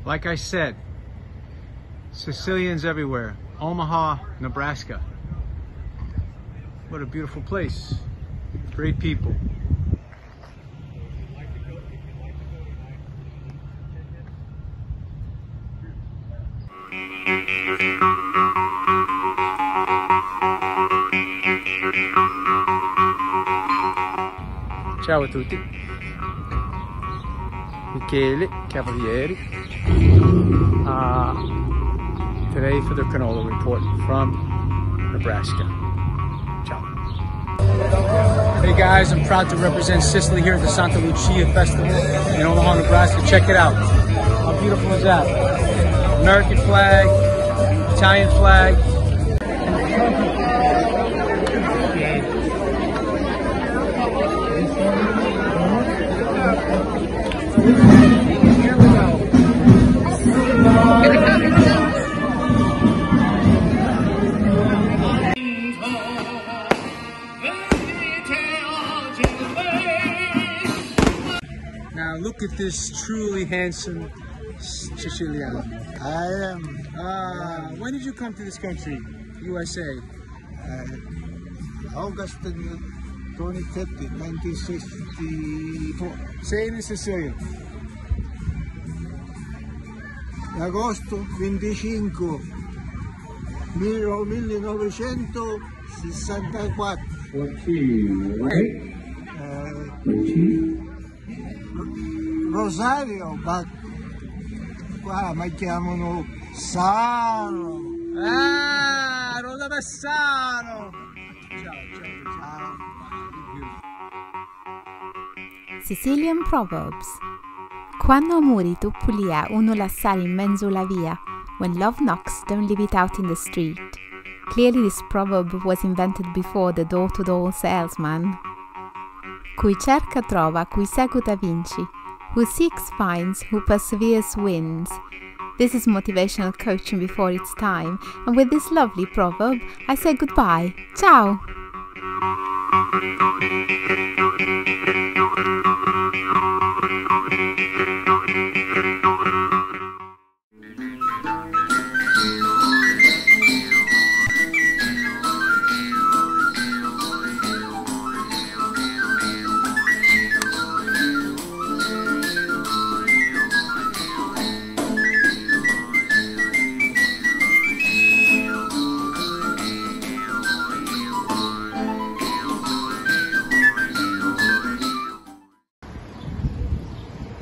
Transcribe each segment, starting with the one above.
Like I said, Sicilians everywhere. Omaha, Nebraska. What a beautiful place. Great people. Ciao a tutti. Michele Cavalieri. Today for the Cannolo report from Nebraska. Ciao. Hey guys, I'm proud to represent Sicily here at the Santa Lucia Festival in Omaha, Nebraska. Check it out. How beautiful is that? American flag, Italian flag. Now look at this truly handsome Sicilian. I am. When did you come to this country, USA? August 25th, 1964. Say it in Sicilian. Agosto 25, 1964. Rosario, ma qua mi chiamano Sano. Rosa Bassano. Ciao. Sicilian Proverbs. Quando amori tu pulia, uno lasciare in mezzo la via. When love knocks, don't leave it out in the street. Clearly this proverb was invented before the door-to-door salesman. Cui cerca trova, cui seguta vinci. Who seeks finds, who perseveres wins. This is motivational coaching before its time, and with this lovely proverb, I say goodbye. Ciao!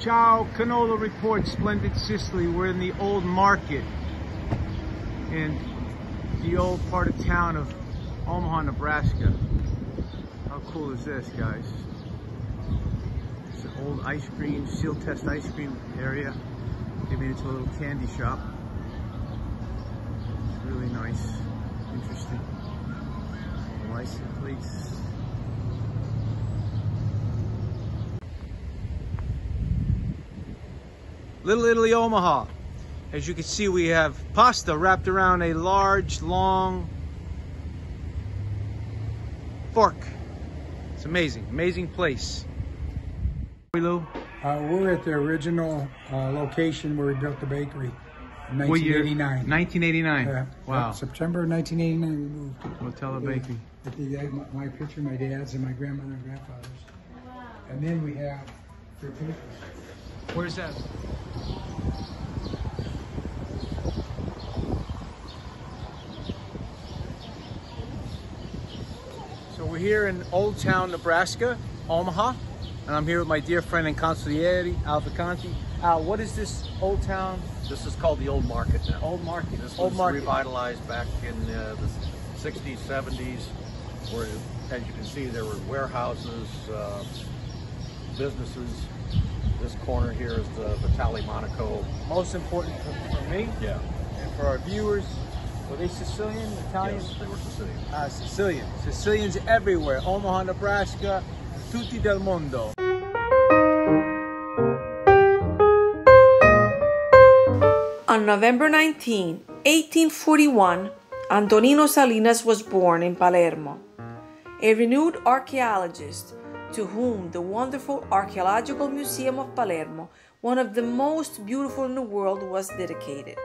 Ciao, Cannolo report, Splendid, Sicily. We're in the old market in the old part of town of Omaha, Nebraska. How cool is this, guys? It's an old ice cream, seal test ice cream area. They made it to a little candy shop. It's really nice, interesting. License plates. Little Italy, Omaha. As you can see, we have pasta wrapped around a large, long fork. It's amazing, amazing place. We're at the original location where we built the bakery in What year? 1989. 1989. Wow. September 1989 we moved. Hotel Bakery. With my picture, my dad's and my grandmother and grandfather's. And then we have their papers. Where's that? So we're here in Old Town, Nebraska, Omaha, and I'm here with my dear friend and consigliere, Al Vicanti. Al, what is this Old Town? This is called the Old Market now. Old Market. This Old was Market. revitalized back in the 60s, 70s, where, as you can see, there were warehouses, businesses. This corner here is the Vitale Monaco. Most important for me, Yeah. and for our viewers. Were they Sicilian, Italian? Yes, they were Sicilian. Sicilian. Sicilians everywhere. Omaha, Nebraska, tutti del mondo. On November 19, 1841, Antonino Salinas was born in Palermo, a renewed archaeologist to whom the wonderful Archaeological Museum of Palermo one of the most beautiful in the world, was dedicated.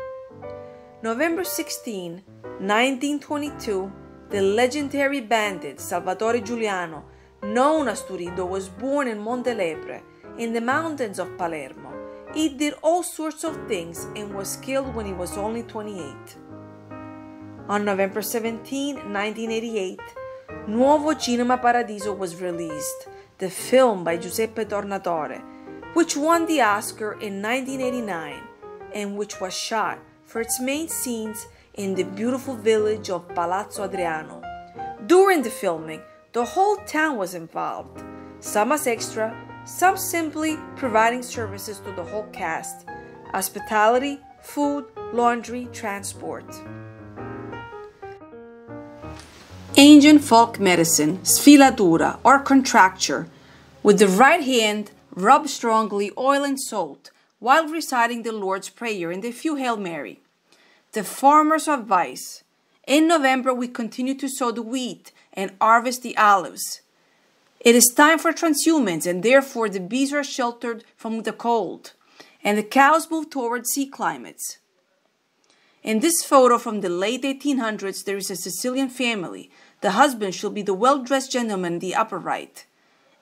November 16, 1922, the legendary bandit Salvatore Giuliano, known as Turiddu, was born in Monte Lepre, in the mountains of Palermo. He did all sorts of things and was killed when he was only 28. On November 17, 1988, Nuovo Cinema Paradiso was released, the film by Giuseppe Tornatore, which won the Oscar in 1989 and which was shot for its main scenes in the beautiful village of Palazzo Adriano. During the filming, the whole town was involved, some as extra, some simply providing services to the whole cast: hospitality, food, laundry, transport. Ancient folk medicine, sfilatura or contracture. With the right hand, rub strongly oil and salt while reciting the Lord's Prayer and a few Hail Mary. The farmer's advice. In November, we continue to sow the wheat and harvest the olives. It is time for transhumance, and therefore the bees are sheltered from the cold, and the cows move towards sea climates. In this photo from the late 1800s, there is a Sicilian family. The husband should be the well-dressed gentleman in the upper right.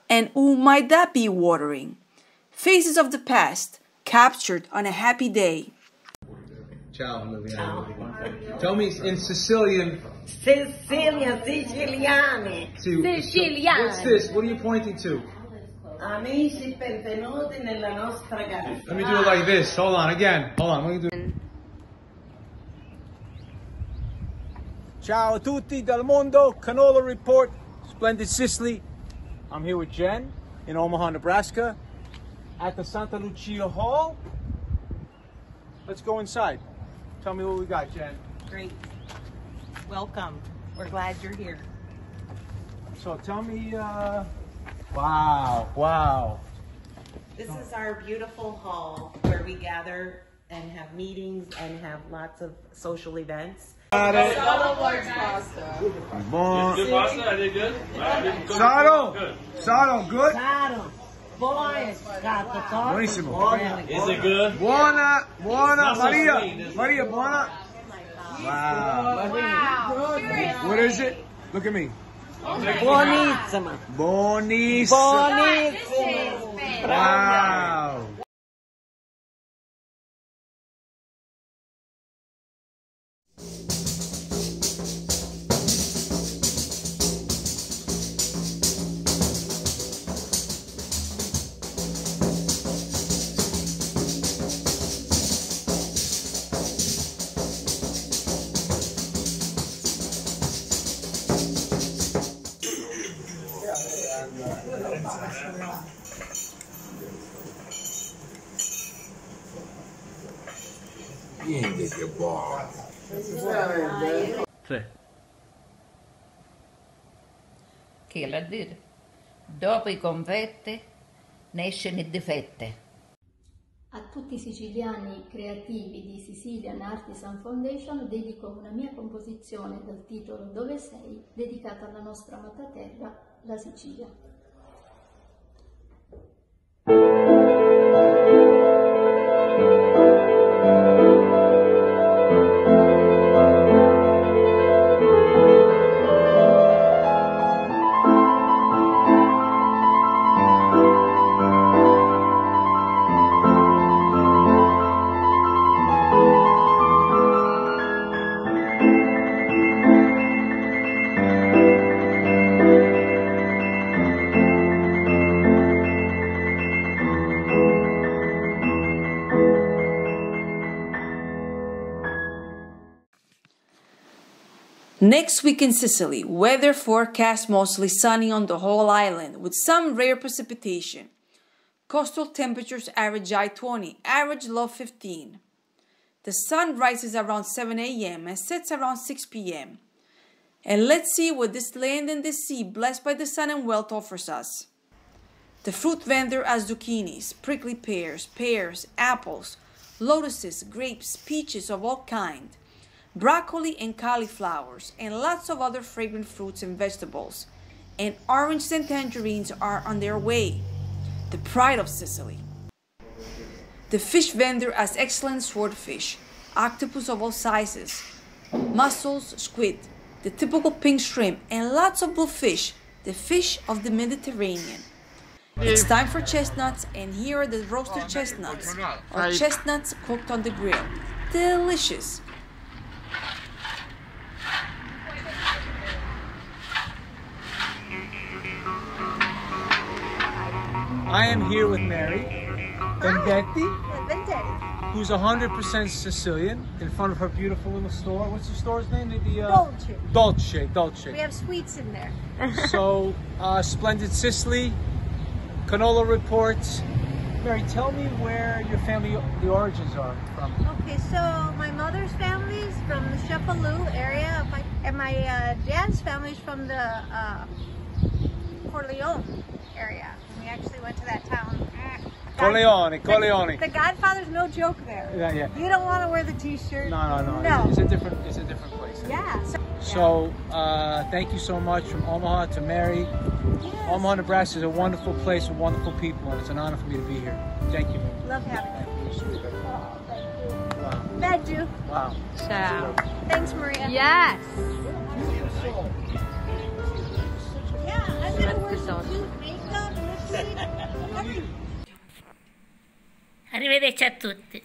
And who might that be watering? Faces of the past, captured on a happy day. Ciao, Liliana. Tell me in Sicilian. Siciliane. What's this? What are you pointing to? Amici, benvenuti nella nostra casa. Let me do it like this. Hold on, again. Hold on. Let me do. Ciao a tutti dal mondo. Cannolo report. Splendid Sicily. I'm here with Jen in Omaha, Nebraska, at the Santa Lucia Hall. Let's go inside. Tell me what we got, Jen. Great. Welcome. We're glad you're here. So tell me, wow. This is our beautiful hall where we gather and have meetings and have lots of social events. Got it. Bon. Good pasta? I did good? Saro. Good. Saro, good? Caro, Buonissimo. Is it good? Buona, not so Maria. sweet, is it? Maria, buona. Wow. What is it? Look at me. buonissima. Buonissimo. Wow. Che buono. Che la dire? Dopo i confetti nascono i difetti. A tutti i siciliani creativi di Sicilian Artisan Foundation dedico una mia composizione dal titolo Dove sei, dedicata alla nostra amata terra, la Sicilia. Next week in Sicily, weather forecast mostly sunny on the whole island with some rare precipitation. Coastal temperatures average high 20, average low 15. The sun rises around 7 a.m. and sets around 6 p.m. And let's see what this land and this sea blessed by the sun and wealth offers us. The fruit vendor has zucchinis, prickly pears, apples, lotuses, grapes, peaches of all kinds, broccoli and cauliflowers, and lots of other fragrant fruits and vegetables. And oranges and tangerines are on their way, the pride of Sicily. The fish vendor has excellent swordfish, octopus of all sizes, mussels, squid, the typical pink shrimp, and lots of bluefish, the fish of the Mediterranean. It's time for chestnuts, and here are the roasted chestnuts, or chestnuts cooked on the grill. Delicious! I am here with Mary Vendetti, who's 100% Sicilian, in front of her beautiful little store. What's the store's name? Dolce. We have sweets in there. So, Splendid Sicily, Cannolo reports. Mary, tell me where your family, the origins are from. Okay, so my mother's family is from the Chefalou area, and my dad's family is from the Corleone area. We actually went to that town. Corleone. The Godfather's no joke there. Yeah. You don't want to wear the T-shirt. No. It's a different place. Yeah. So thank you so much from Omaha to Mary. Yes. Omaha, Nebraska is a wonderful place with wonderful people, and it's an honor for me to be here. Thank you. Love having you. Oh, thank you. Wow. Thank you. Wow. Ciao. Thanks, Maria. Yes. Yeah, I'm gonna wear some cute makeup, lipstick. Arrivederci a tutti.